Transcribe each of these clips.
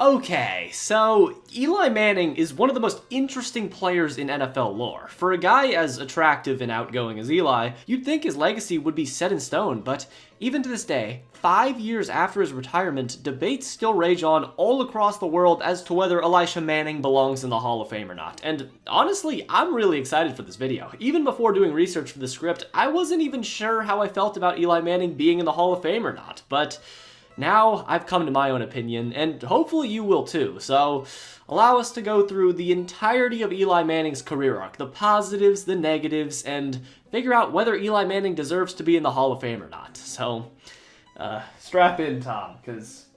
Okay, so Eli Manning is one of the most interesting players in NFL lore. For a guy as attractive and outgoing as Eli, you'd think his legacy would be set in stone, but even to this day, 5 years after his retirement, debates still rage on all across the world as to whether Elisha Manning belongs in the Hall of Fame or not. And honestly, I'm really excited for this video. Even before doing research for the script, I wasn't even sure how I felt about Eli Manning being in the Hall of Fame or not, but now I've come to my own opinion, and hopefully you will too, so allow us to go through the entirety of Eli Manning's career arc, the positives, the negatives, and figure out whether Eli Manning deserves to be in the Hall of Fame or not. So, strap in, Tom, because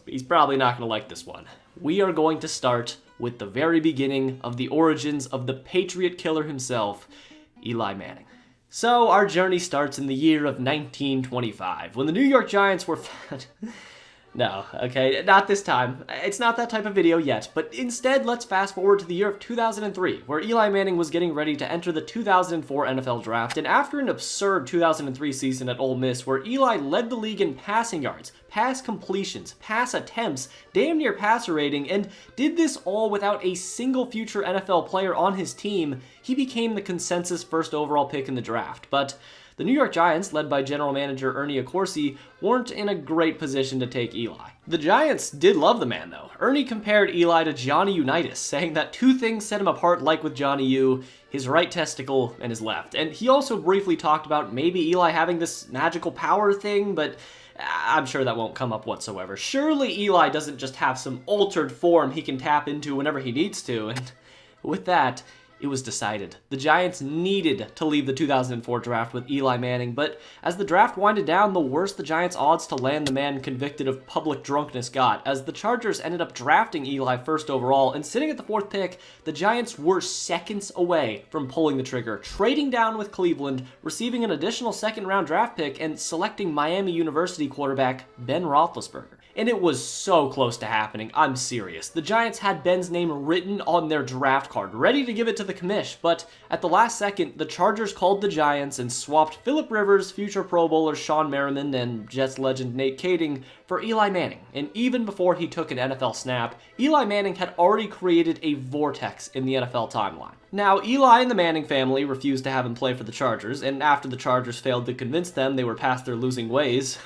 he's probably not going to like this one. We are going to start with the very beginning of the origins of the Patriot killer himself, Eli Manning. So our journey starts in the year of 1925, when the New York Giants were No, okay, not this time. It's not that type of video yet, but instead let's fast forward to the year of 2003, where Eli Manning was getting ready to enter the 2004 NFL Draft, and after an absurd 2003 season at Ole Miss, where Eli led the league in passing yards, pass completions, pass attempts, damn near passer rating, and did this all without a single future NFL player on his team, he became the consensus first overall pick in the draft. But the New York Giants, led by general manager Eli A Bust, weren't in a great position to take Eli. The Giants did love the man though. Ernie compared Eli to Johnny Unitas, saying that two things set him apart like with Johnny U, his right testicle and his left. And he also briefly talked about maybe Eli having this magical power thing, but I'm sure that won't come up whatsoever. Surely Eli doesn't just have some altered form he can tap into whenever he needs to, and with that, it was decided. The Giants needed to leave the 2004 draft with Eli Manning, but as the draft winded down, the worse the Giants' odds to land the man convicted of public drunkenness got, as the Chargers ended up drafting Eli first overall, and sitting at the fourth pick, the Giants were seconds away from pulling the trigger, trading down with Cleveland, receiving an additional second-round draft pick, and selecting Miami University quarterback Ben Roethlisberger. And it was so close to happening, I'm serious. The Giants had Ben's name written on their draft card, ready to give it to the commish, but at the last second, the Chargers called the Giants and swapped Phillip Rivers, future Pro Bowler Sean Merriman, and Jets legend Nate Kading for Eli Manning. And even before he took an NFL snap, Eli Manning had already created a vortex in the NFL timeline. Now, Eli and the Manning family refused to have him play for the Chargers, and after the Chargers failed to convince them they were past their losing ways,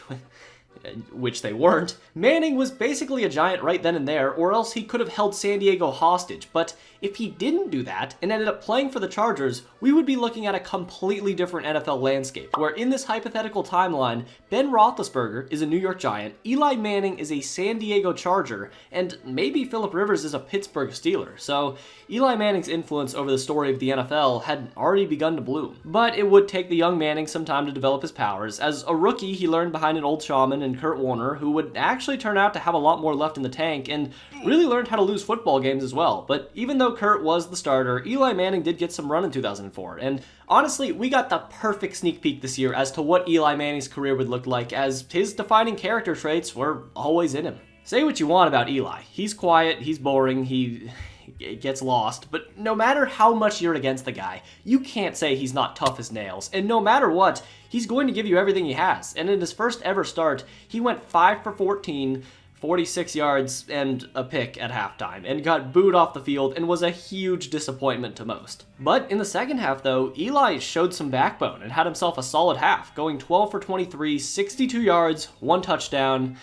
which they weren't, Manning was basically a Giant right then and there, or else he could have held San Diego hostage. But if he didn't do that and ended up playing for the Chargers, we would be looking at a completely different NFL landscape, where in this hypothetical timeline, Ben Roethlisberger is a New York Giant, Eli Manning is a San Diego Charger, and maybe Phillip Rivers is a Pittsburgh Steeler. So Eli Manning's influence over the story of the NFL had already begun to bloom. But it would take the young Manning some time to develop his powers. As a rookie, he learned behind an old shaman in Kurt Warner, who would actually turn out to have a lot more left in the tank, and really learned how to lose football games as well. But even though Kurt was the starter, Eli Manning did get some run in 2004, and honestly, we got the perfect sneak peek this year as to what Eli Manning's career would look like, as his defining character traits were always in him. Say what you want about Eli. He's quiet, he's boring, he gets lost, but no matter how much you're against the guy, you can't say he's not tough as nails, and no matter what, he's going to give you everything he has. And in his first ever start, he went 5 for 14, 46 yards, and a pick at halftime, and got booed off the field and was a huge disappointment to most. But in the second half though, Eli showed some backbone and had himself a solid half, going 12 for 23, 62 yards, 1 touchdown,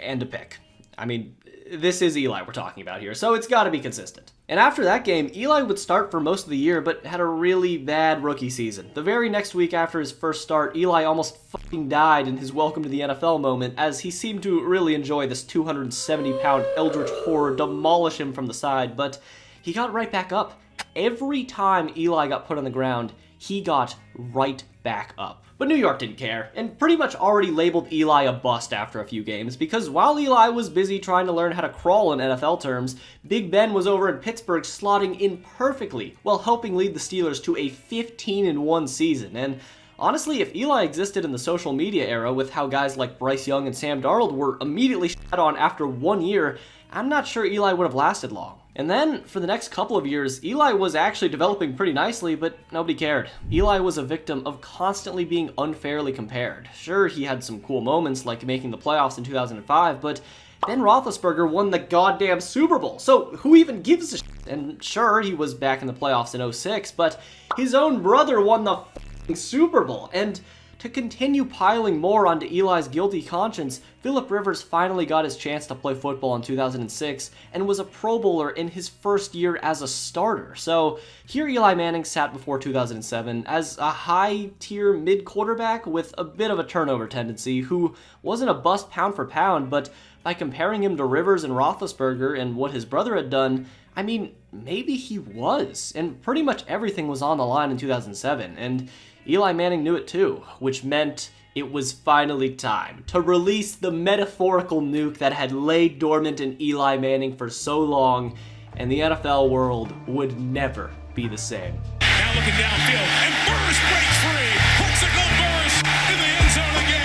and a pick. I mean, this is Eli we're talking about here, so it's gotta be consistent. And after that game, Eli would start for most of the year, but had a really bad rookie season. The very next week after his first start, Eli almost fucking died in his welcome to the NFL moment, as he seemed to really enjoy this 270-pound eldritch horror demolish him from the side, but he got right back up. Every time Eli got put on the ground, he got right back up. But New York didn't care, and pretty much already labeled Eli a bust after a few games, because while Eli was busy trying to learn how to crawl in NFL terms, Big Ben was over in Pittsburgh slotting in perfectly while helping lead the Steelers to a 15-1 season. And honestly, if Eli existed in the social media era with how guys like Bryce Young and Sam Darnold were immediately shot on after 1 year, I'm not sure Eli would have lasted long. And then, for the next couple of years, Eli was actually developing pretty nicely, but nobody cared. Eli was a victim of constantly being unfairly compared. Sure, he had some cool moments like making the playoffs in 2005, but Ben Roethlisberger won the goddamn Super Bowl. So who even gives a shit? And sure, he was back in the playoffs in 06, but his own brother won the f***ing Super Bowl. And to continue piling more onto Eli's guilty conscience, Phillip Rivers finally got his chance to play football in 2006 and was a Pro Bowler in his first year as a starter. So here Eli Manning sat before 2007 as a high-tier mid-quarterback with a bit of a turnover tendency who wasn't a bust pound for pound, but by comparing him to Rivers and Roethlisberger and what his brother had done, I mean, maybe he was. And pretty much everything was on the line in 2007, and Eli Manning knew it too, which meant it was finally time to release the metaphorical nuke that had laid dormant in Eli Manning for so long, and the NFL world would never be the same. Now looking downfield, and Burris breaks free. Hook's a goal, Burris in the end zone again.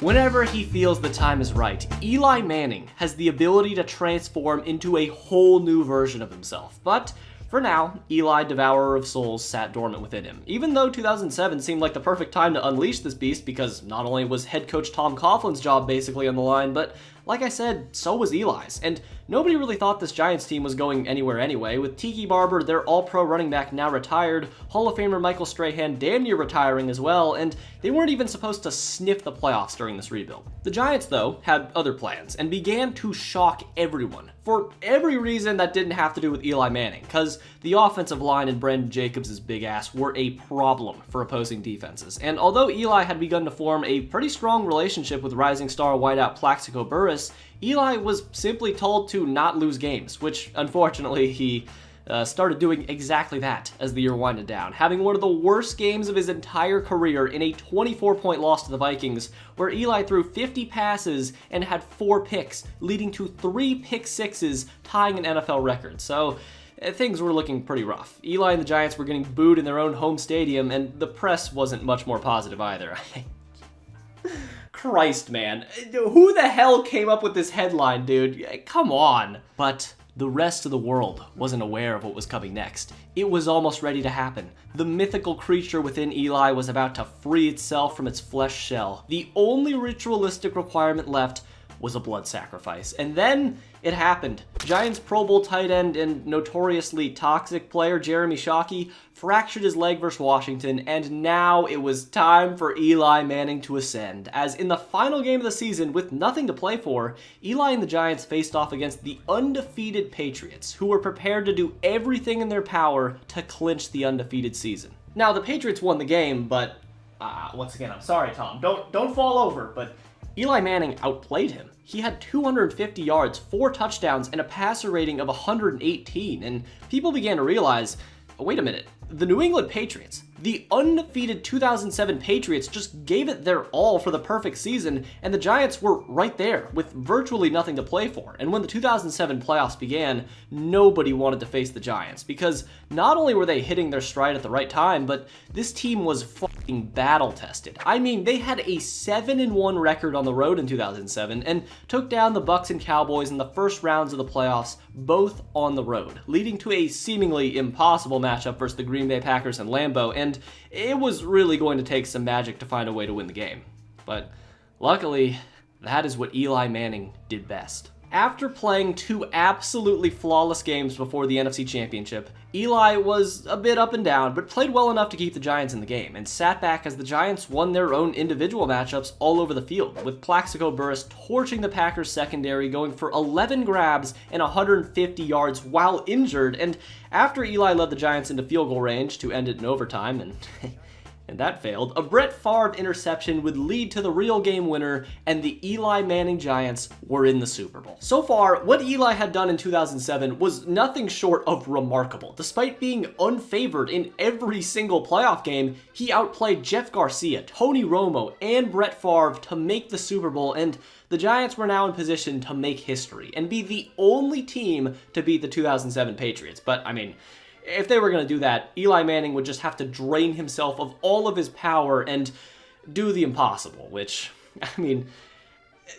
Whenever he feels the time is right, Eli Manning has the ability to transform into a whole new version of himself, but for now, Eli, Devourer of Souls, sat dormant within him. Even though 2007 seemed like the perfect time to unleash this beast because not only was head coach Tom Coughlin's job basically on the line, but like I said, so was Eli's. And nobody really thought this Giants team was going anywhere anyway, with Tiki Barber, their all-pro running back, now retired, Hall of Famer Michael Strahan damn near retiring as well, and they weren't even supposed to sniff the playoffs during this rebuild. The Giants, though, had other plans and began to shock everyone, for every reason that didn't have to do with Eli Manning, because the offensive line and Brandon Jacobs' big ass were a problem for opposing defenses. And although Eli had begun to form a pretty strong relationship with rising star wideout Plaxico Burress, Eli was simply told to not lose games, which unfortunately he started doing exactly that as the year winded down, having one of the worst games of his entire career in a 24-point loss to the Vikings, where Eli threw 50 passes and had 4 picks, leading to 3 pick sixes, tying an NFL record. So things were looking pretty rough. Eli and the Giants were getting booed in their own home stadium, and the press wasn't much more positive either. Christ, man. Who the hell came up with this headline, dude? Come on. But the rest of the world wasn't aware of what was coming next. It was almost ready to happen. The mythical creature within Eli was about to free itself from its flesh shell. The only ritualistic requirement left was a blood sacrifice. And then it happened. Giants Pro Bowl tight end and notoriously toxic player Jeremy Shockey fractured his leg versus Washington, and now it was time for Eli Manning to ascend, as in the final game of the season, with nothing to play for, Eli and the Giants faced off against the undefeated Patriots, who were prepared to do everything in their power to clinch the undefeated season. Now, the Patriots won the game, but once again, I'm sorry, Tom, don't fall over, but Eli Manning outplayed him. He had 250 yards, 4 touchdowns, and a passer rating of 118, and people began to realize, wait a minute, the New England Patriots, the undefeated 2007 Patriots, just gave it their all for the perfect season, and the Giants were right there with virtually nothing to play for. And when the 2007 playoffs began, nobody wanted to face the Giants, because not only were they hitting their stride at the right time, but this team was fucking battle-tested. I mean, they had a 7-1 record on the road in 2007, and took down the Bucs and Cowboys in the first rounds of the playoffs, both on the road, leading to a seemingly impossible matchup versus the Green Bay Packers and Lambeau, and it was really going to take some magic to find a way to win the game. But luckily, that is what Eli Manning did best. After playing 2 absolutely flawless games before the NFC Championship, Eli was a bit up and down, but played well enough to keep the Giants in the game, and sat back as the Giants won their own individual matchups all over the field, with Plaxico Burress torching the Packers secondary, going for 11 grabs and 150 yards while injured, and after Eli led the Giants into field goal range to end it in overtime, and that failed, a Brett Favre interception would lead to the real game winner, and the Eli Manning Giants were in the Super Bowl. So far, what Eli had done in 2007 was nothing short of remarkable. Despite being unfavored in every single playoff game, he outplayed Jeff Garcia, Tony Romo, and Brett Favre to make the Super Bowl, and the Giants were now in position to make history and be the only team to beat the 2007 Patriots. But, I mean, if they were going to do that, Eli Manning would just have to drain himself of all of his power and do the impossible, which, I mean,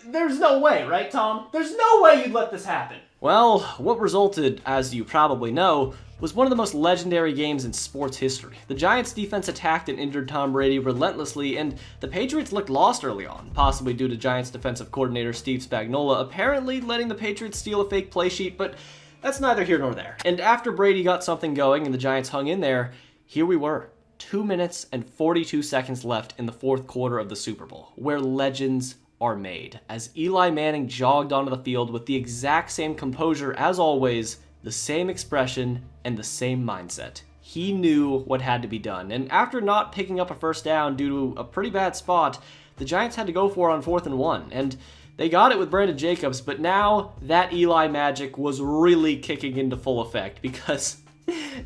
there's no way, right, Tom? There's no way you'd let this happen. Well, what resulted, as you probably know, was one of the most legendary games in sports history. The Giants' defense attacked and injured Tom Brady relentlessly, and the Patriots looked lost early on, possibly due to Giants defensive coordinator Steve Spagnuolo apparently letting the Patriots steal a fake play sheet, but that's neither here nor there. And after Brady got something going and the Giants hung in there, here we were, 2 minutes and 42 seconds left in the fourth quarter of the Super Bowl, where legends are made, as Eli Manning jogged onto the field with the exact same composure as always, the same expression, and the same mindset. He knew what had to be done, and after not picking up a first down due to a pretty bad spot, the Giants had to go for it on 4th and 1, and they got it with Brandon Jacobs, but now that Eli magic was really kicking into full effect, because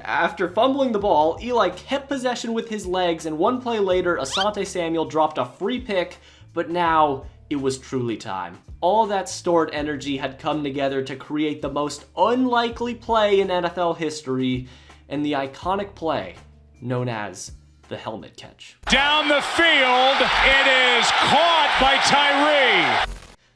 after fumbling the ball, Eli kept possession with his legs, and one play later, Asante Samuel dropped a free pick, but now it was truly time. All that stored energy had come together to create the most unlikely play in NFL history, and the iconic play known as the helmet catch. Down the field, it is caught by Tyree.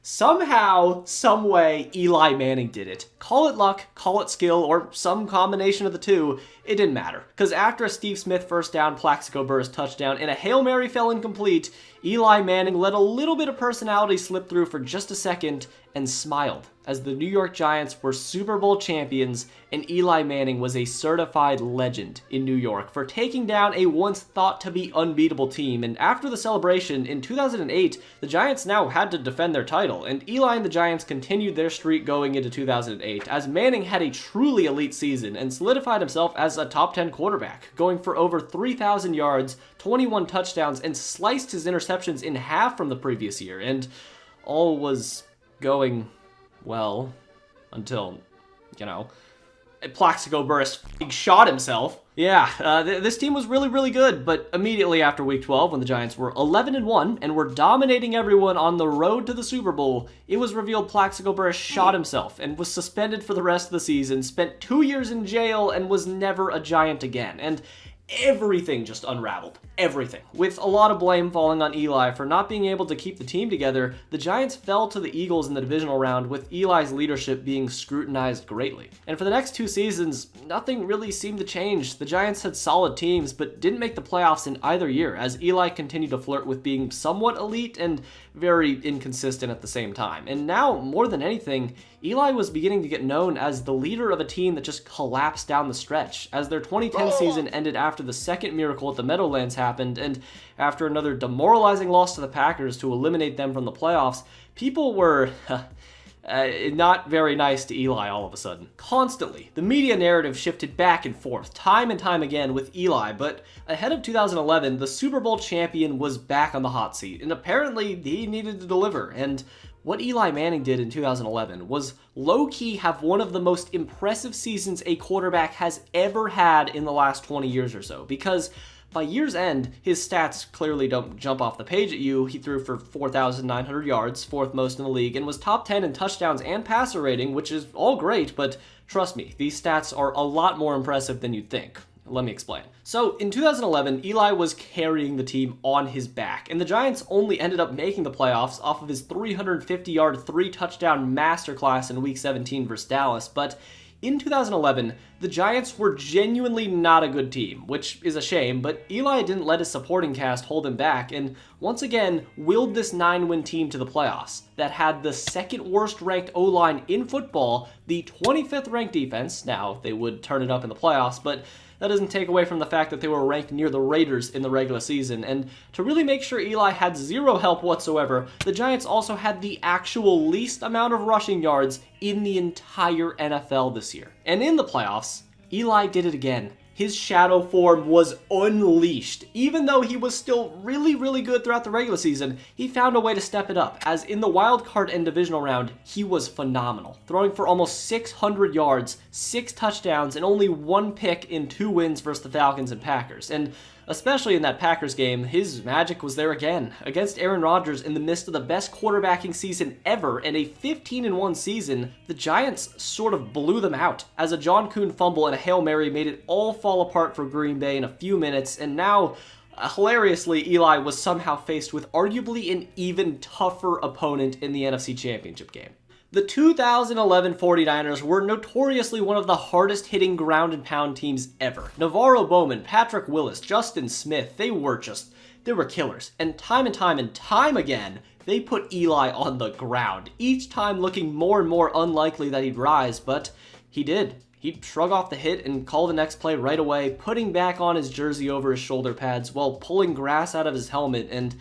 Somehow, someway, Eli Manning did it. Call it luck, call it skill, or some combination of the two, it didn't matter. Because after a Steve Smith first down, Plaxico Burress touchdown, and a Hail Mary fell incomplete, Eli Manning let a little bit of personality slip through for just a second and smiled as the New York Giants were Super Bowl champions, and Eli Manning was a certified legend in New York for taking down a once thought to be unbeatable team. And after the celebration in 2008, the Giants now had to defend their title, and Eli and the Giants continued their streak going into 2008 as Manning had a truly elite season and solidified himself as a top 10 quarterback, going for over 3,000 yards, 21 touchdowns, and sliced his interceptions in half from the previous year, and all was going well until, Plaxico Burress shot himself. Yeah, this team was really, really good, but immediately after Week 12, when the Giants were 11-1 and were dominating everyone on the road to the Super Bowl, it was revealed Plaxico Burress shot himself and was suspended for the rest of the season, spent 2 years in jail, and was never a Giant again. And everything just unraveled. Everything. With a lot of blame falling on Eli for not being able to keep the team together, the Giants fell to the Eagles in the divisional round, with Eli's leadership being scrutinized greatly. And for the next 2 seasons, nothing really seemed to change. The Giants had solid teams, but didn't make the playoffs in either year, as Eli continued to flirt with being somewhat elite and very inconsistent at the same time. And now, more than anything, Eli was beginning to get known as the leader of a team that just collapsed down the stretch, as their 2010 season ended after the second miracle at the Meadowlands happened, and after another demoralizing loss to the Packers to eliminate them from the playoffs, people were not very nice to Eli all of a sudden. Constantly, the media narrative shifted back and forth, time and time again with Eli, but ahead of 2011, the Super Bowl champion was back on the hot seat, and apparently he needed to deliver, and what Eli Manning did in 2011 was low-key have one of the most impressive seasons a quarterback has ever had in the last 20 years or so, because by year's end, his stats clearly don't jump off the page at you. He threw for 4,900 yards, 4th most in the league, and was top 10 in touchdowns and passer rating, which is all great, but trust me, these stats are a lot more impressive than you'd think. Let me explain. So, in 2011, Eli was carrying the team on his back, and the Giants only ended up making the playoffs off of his 350-yard, 3-touchdown masterclass in Week 17 versus Dallas, but in 2011, the Giants were genuinely not a good team, which is a shame, but Eli didn't let his supporting cast hold him back, and once again, willed this 9-win team to the playoffs that had the second worst ranked O-line in football, the 25th ranked defense. Now, they would turn it up in the playoffs, but that doesn't take away from the fact that they were ranked near the Raiders in the regular season, and to really make sure Eli had zero help whatsoever, the Giants also had the actual least amount of rushing yards in the entire NFL this year. And in the playoffs, Eli did it again. His shadow form was unleashed. Even though he was still really, really good throughout the regular season, he found a way to step it up, as in the wild card and divisional round, he was phenomenal, throwing for almost 600 yards, 6 touchdowns, and only 1 pick in 2 wins versus the Falcons and Packers. And especially in that Packers game, his magic was there again, against Aaron Rodgers in the midst of the best quarterbacking season ever and a 15-1 season. The Giants sort of blew them out, as a John Kuhn fumble and a Hail Mary made it all fall apart for Green Bay in a few minutes, and now, hilariously, Eli was somehow faced with arguably an even tougher opponent in the NFC Championship game. The 2011 49ers were notoriously one of the hardest hitting ground and pound teams ever. Navarro Bowman, Patrick Willis, Justin Smith, they were killers. And time again, they put Eli on the ground, each time looking more and more unlikely that he'd rise, but he did. He'd shrug off the hit and call the next play right away, putting back on his jersey over his shoulder pads while pulling grass out of his helmet, and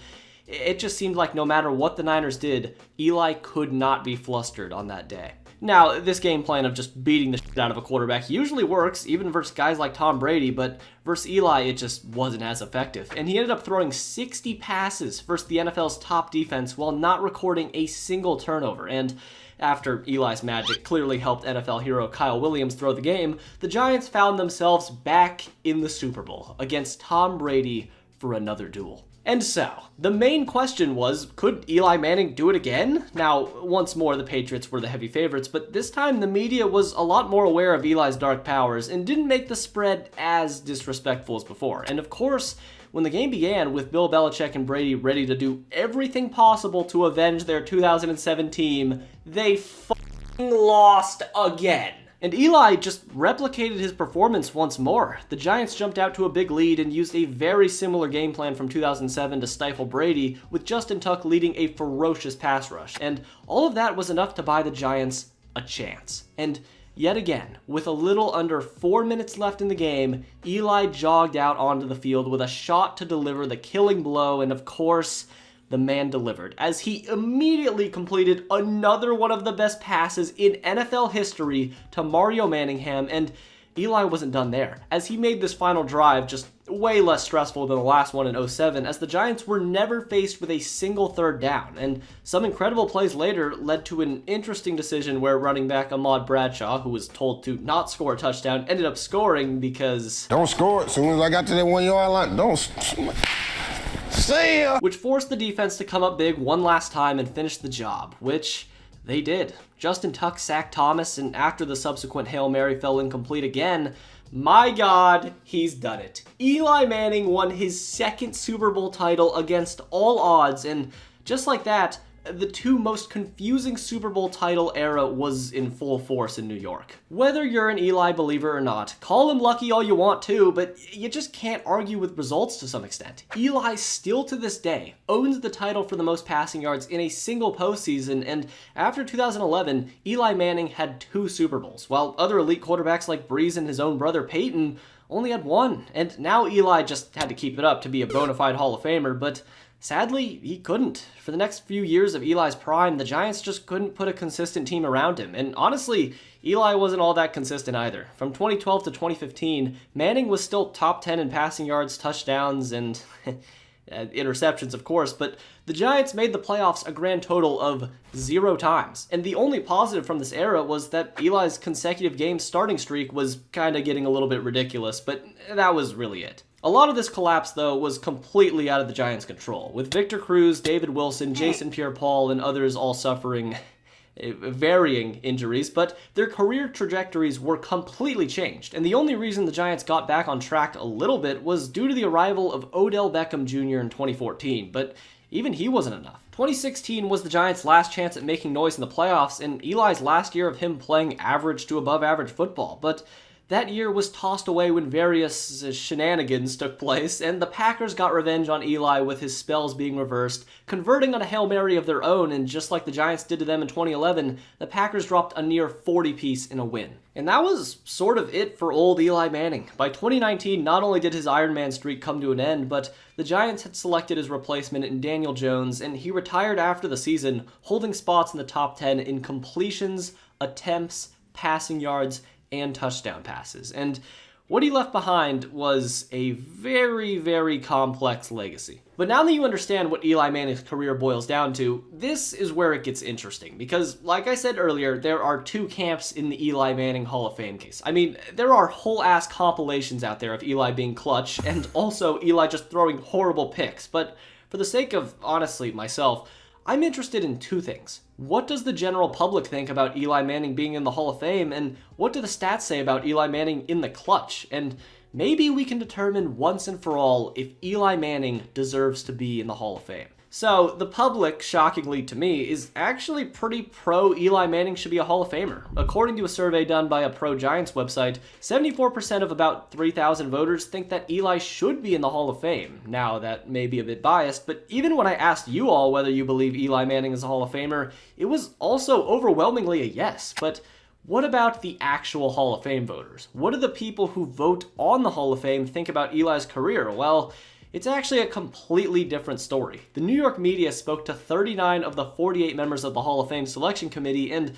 it just seemed like no matter what the Niners did, Eli could not be flustered on that day. Now, this game plan of just beating the shit out of a quarterback usually works, even versus guys like Tom Brady, but versus Eli, it just wasn't as effective. And he ended up throwing 60 passes versus the NFL's top defense while not recording a single turnover. And after Eli's magic clearly helped NFL hero Kyle Williams throw the game, the Giants found themselves back in the Super Bowl against Tom Brady for another duel. And so, the main question was, could Eli Manning do it again? Now, once more, the Patriots were the heavy favorites, but this time the media was a lot more aware of Eli's dark powers and didn't make the spread as disrespectful as before. And of course, when the game began with Bill Belichick and Brady ready to do everything possible to avenge their 2007 team, they f***ing lost again. And Eli just replicated his performance once more. The Giants jumped out to a big lead and used a very similar game plan from 2007 to stifle Brady, with Justin Tuck leading a ferocious pass rush. And all of that was enough to buy the Giants a chance. And yet again, with a little under 4 minutes left in the game, Eli jogged out onto the field with a shot to deliver the killing blow, and of course, the man delivered, as he immediately completed another one of the best passes in NFL history to Mario Manningham, and Eli wasn't done there, as he made this final drive just way less stressful than the last one in 07, as the Giants were never faced with a single third down, and some incredible plays later led to an interesting decision where running back Ahmad Bradshaw, who was told to not score a touchdown, ended up scoring because... Don't score it. As soon as I got to that 1 yard line, don't... See ya! Which forced the defense to come up big one last time and finish the job, which they did. Justin Tuck sacked Thomas, and after the subsequent Hail Mary fell incomplete again, my God, he's done it. Eli Manning won his second Super Bowl title against all odds, and just like that, the two most confusing Super Bowl title era was in full force in New York. Whether you're an Eli believer or not, call him lucky all you want to, but you just can't argue with results to some extent. Eli still to this day owns the title for the most passing yards in a single postseason, and after 2011, Eli Manning had 2 Super Bowls, while other elite quarterbacks like Breeze and his own brother Peyton only had 1, and now Eli just had to keep it up to be a bona fide Hall of Famer, but sadly, he couldn't. For the next few years of Eli's prime, the Giants just couldn't put a consistent team around him. And honestly, Eli wasn't all that consistent either. From 2012 to 2015, Manning was still top 10 in passing yards, touchdowns, and interceptions, of course, but the Giants made the playoffs a grand total of 0 times. And the only positive from this era was that Eli's consecutive game starting streak was kind of getting a little bit ridiculous, but that was really it. A lot of this collapse, though, was completely out of the Giants' control, with Victor Cruz, David Wilson, Jason Pierre-Paul, and others all suffering varying injuries, but their career trajectories were completely changed, and the only reason the Giants got back on track a little bit was due to the arrival of Odell Beckham Jr. in 2014, but even he wasn't enough. 2016 was the Giants' last chance at making noise in the playoffs, and Eli's last year of him playing average to above average football, but that year was tossed away when various shenanigans took place, and the Packers got revenge on Eli with his spells being reversed, converting on a Hail Mary of their own, and just like the Giants did to them in 2011, the Packers dropped a near 40-piece in a win. And that was sort of it for old Eli Manning. By 2019, not only did his Iron Man streak come to an end, but the Giants had selected his replacement in Daniel Jones, and he retired after the season, holding spots in the top 10 in completions, attempts, passing yards, and touchdown passes. And what he left behind was a very, very complex legacy. But now that you understand what Eli Manning's career boils down to, this is where it gets interesting. Because, like I said earlier, there are 2 camps in the Eli Manning Hall of Fame case. I mean, there are whole-ass compilations out there of Eli being clutch, and also Eli just throwing horrible picks. But for the sake of, honestly, myself, I'm interested in 2 things. What does the general public think about Eli Manning being in the Hall of Fame, and what do the stats say about Eli Manning in the clutch? And maybe we can determine once and for all if Eli Manning deserves to be in the Hall of Fame. So, the public, shockingly to me, is actually pretty pro Eli Manning should be a Hall of Famer. According to a survey done by a pro Giants website, 74% of about 3,000 voters think that Eli should be in the Hall of Fame. Now, that may be a bit biased, but even when I asked you all whether you believe Eli Manning is a Hall of Famer, it was also overwhelmingly a yes. But what about the actual Hall of Fame voters? What do the people who vote on the Hall of Fame think about Eli's career? Well, it's actually a completely different story. The New York media spoke to 39 of the 48 members of the Hall of Fame selection committee, and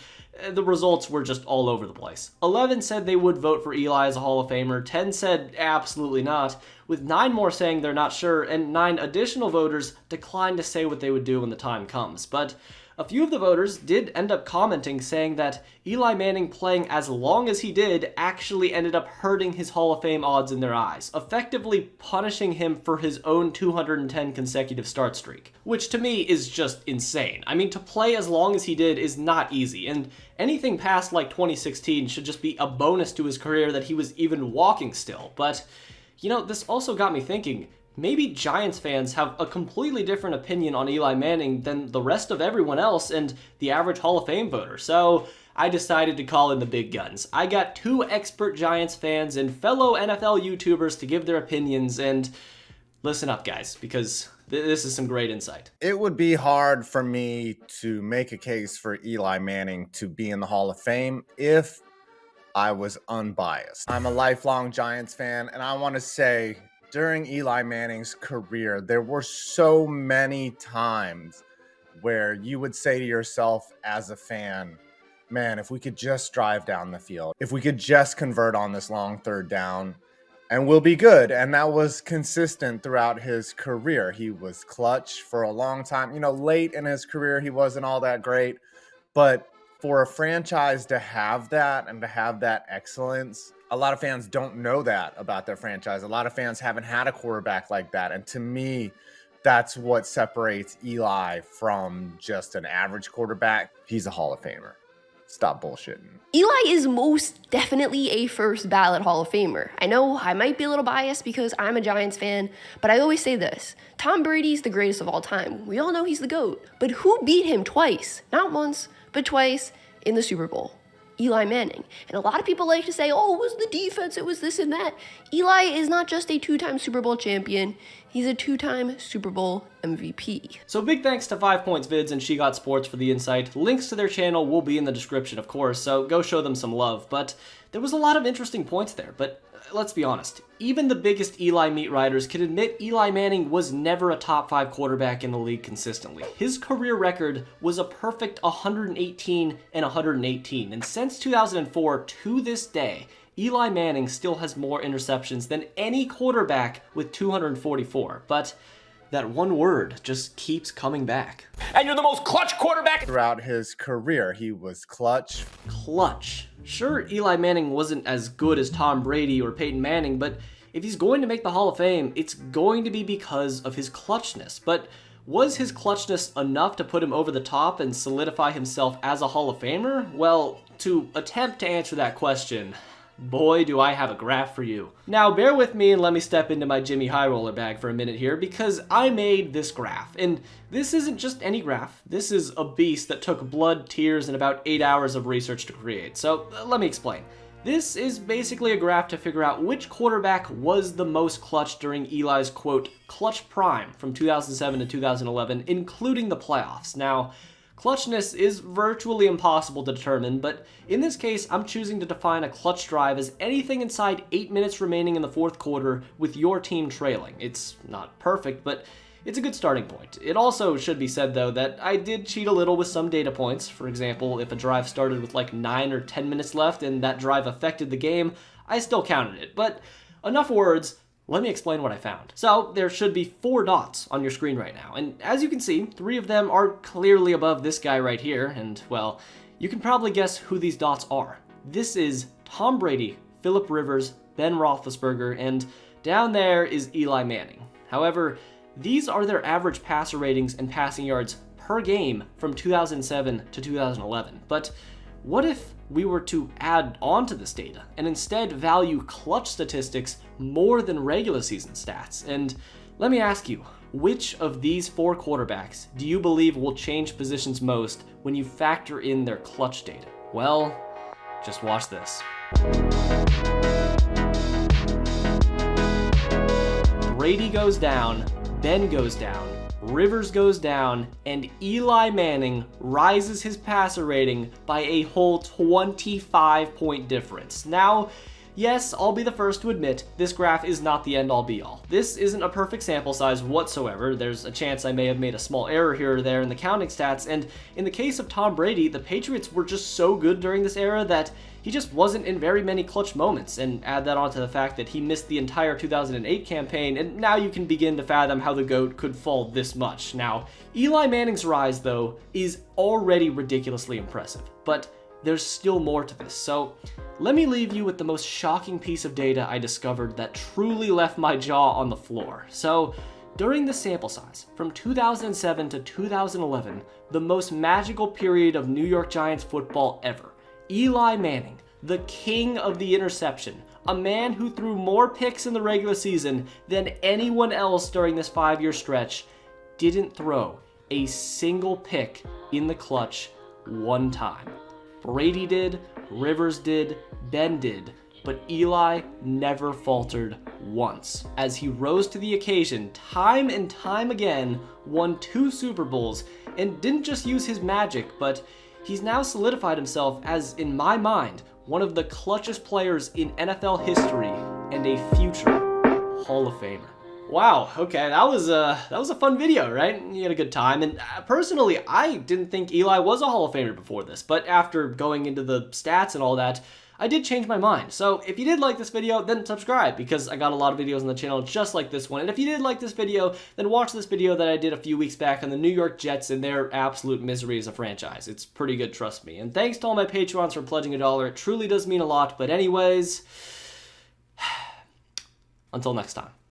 the results were just all over the place. 11 said they would vote for Eli as a Hall of Famer, 10 said absolutely not, with 9 more saying they're not sure, and 9 additional voters declined to say what they would do when the time comes. But a few of the voters did end up commenting saying that Eli Manning playing as long as he did actually ended up hurting his Hall of Fame odds in their eyes, effectively punishing him for his own 210 consecutive start streak, which to me is just insane. I mean, to play as long as he did is not easy, and anything past like 2016 should just be a bonus to his career that he was even walking still. But, you know, this also got me thinking, maybe Giants fans have a completely different opinion on Eli Manning than the rest of everyone else and the average Hall of Fame voter. So I decided to call in the big guns. I got 2 expert Giants fans and fellow NFL YouTubers to give their opinions, and listen up, guys, because this is some great insight. It would be hard for me to make a case for Eli Manning to be in the Hall of Fame if I was unbiased. I'm a lifelong Giants fan, and I want to say, during Eli Manning's career, there were so many times where you would say to yourself as a fan, man, if we could just drive down the field, if we could just convert on this long third down, and we'll be good. And that was consistent throughout his career. He was clutch for a long time. You know, late in his career, he wasn't all that great. But for a franchise to have that and to have that excellence, a lot of fans don't know that about their franchise. A lot of fans haven't had a quarterback like that. And to me, that's what separates Eli from just an average quarterback. He's a Hall of Famer. Stop bullshitting. Eli is most definitely a first ballot Hall of Famer. I know I might be a little biased because I'm a Giants fan, but I always say this. Tom Brady's the greatest of all time. We all know he's the GOAT. But who beat him twice? Not once, but twice in the Super Bowl. Eli Manning. And a lot of people like to say, oh, it was the defense, it was this and that. Eli is not just a 2-time Super Bowl champion, he's a 2-time Super Bowl MVP. So big thanks to Fivepoints Vids and Shegotsports for the insight. Links to their channel will be in the description, of course, so go show them some love. But there was a lot of interesting points there, but let's be honest. Even the biggest Eli meat riders can admit Eli Manning was never a top 5 quarterback in the league consistently. His career record was a perfect 118 and 118, and since 2004 to this day, Eli Manning still has more interceptions than any quarterback with 244. But that one word just keeps coming back. And you're the most clutch quarterback. Throughout his career, he was clutch. Clutch. Sure, Eli Manning wasn't as good as Tom Brady or Peyton Manning, but if he's going to make the Hall of Fame, it's going to be because of his clutchness. But was his clutchness enough to put him over the top and solidify himself as a Hall of Famer? Well, to attempt to answer that question, boy, do I have a graph for you. Now, bear with me and let me step into my Jimmy High Roller bag for a minute here, because I made this graph. And this isn't just any graph. This is a beast that took blood, tears, and about 8 hours of research to create. So, let me explain. This is basically a graph to figure out which quarterback was the most clutch during Eli's, quote, clutch prime from 2007 to 2011, including the playoffs. Now, clutchness is virtually impossible to determine, but in this case, I'm choosing to define a clutch drive as anything inside 8 minutes remaining in the fourth quarter with your team trailing. It's not perfect, but it's a good starting point. It also should be said, though, that I did cheat a little with some data points. For example, if a drive started with like 9 or 10 minutes left and that drive affected the game, I still counted it. But enough words. Let me explain what I found. So there should be 4 dots on your screen right now, and as you can see, 3 of them are clearly above this guy right here, and well, you can probably guess who these dots are. This is Tom Brady, Phillip Rivers, Ben Roethlisberger, and down there is Eli Manning. However, these are their average passer ratings and passing yards per game from 2007 to 2011. But what if we were to add on to this data and instead value clutch statistics more than regular season stats? And let me ask you, Which of these 4 quarterbacks do you believe will change positions most when you factor in their clutch data? Well, just watch this. Brady goes down, Ben goes down, Rivers goes down, and Eli Manning rises his passer rating by a whole 25-point difference. Now, yes, I'll be the first to admit this graph is not the end-all be-all. This isn't a perfect sample size whatsoever. There's a chance I may have made a small error here or there in the counting stats, and in the case of Tom Brady, the Patriots were just so good during this era that he just wasn't in very many clutch moments, and add that on to the fact that he missed the entire 2008 campaign, and now you can begin to fathom how the GOAT could fall this much. Now, Eli Manning's rise, though, is already ridiculously impressive, but there's still more to this, so let me leave you with the most shocking piece of data I discovered that truly left my jaw on the floor. So, during the sample size, from 2007 to 2011, the most magical period of New York Giants football ever, Eli Manning, the king of the interception, a man who threw more picks in the regular season than anyone else during this 5-year stretch, didn't throw a single pick in the clutch one time. Brady did, Rivers did, Ben did, but Eli never faltered once. As he rose to the occasion time and time again, won 2 Super Bowls, and didn't just use his magic, but he's now solidified himself as, in my mind, one of the clutchest players in NFL history and a future Hall of Famer. Wow, okay, that was a fun video, right? You had a good time, and personally, I didn't think Eli was a Hall of Famer before this, but after going into the stats and all that, I did change my mind. So if you did like this video, then subscribe, because I got a lot of videos on the channel just like this one. And if you did like this video, then watch this video that I did a few weeks back on the New York Jets and their absolute misery as a franchise. It's pretty good, trust me. And thanks to all my Patreons for pledging $1. It truly does mean a lot. But anyways, until next time.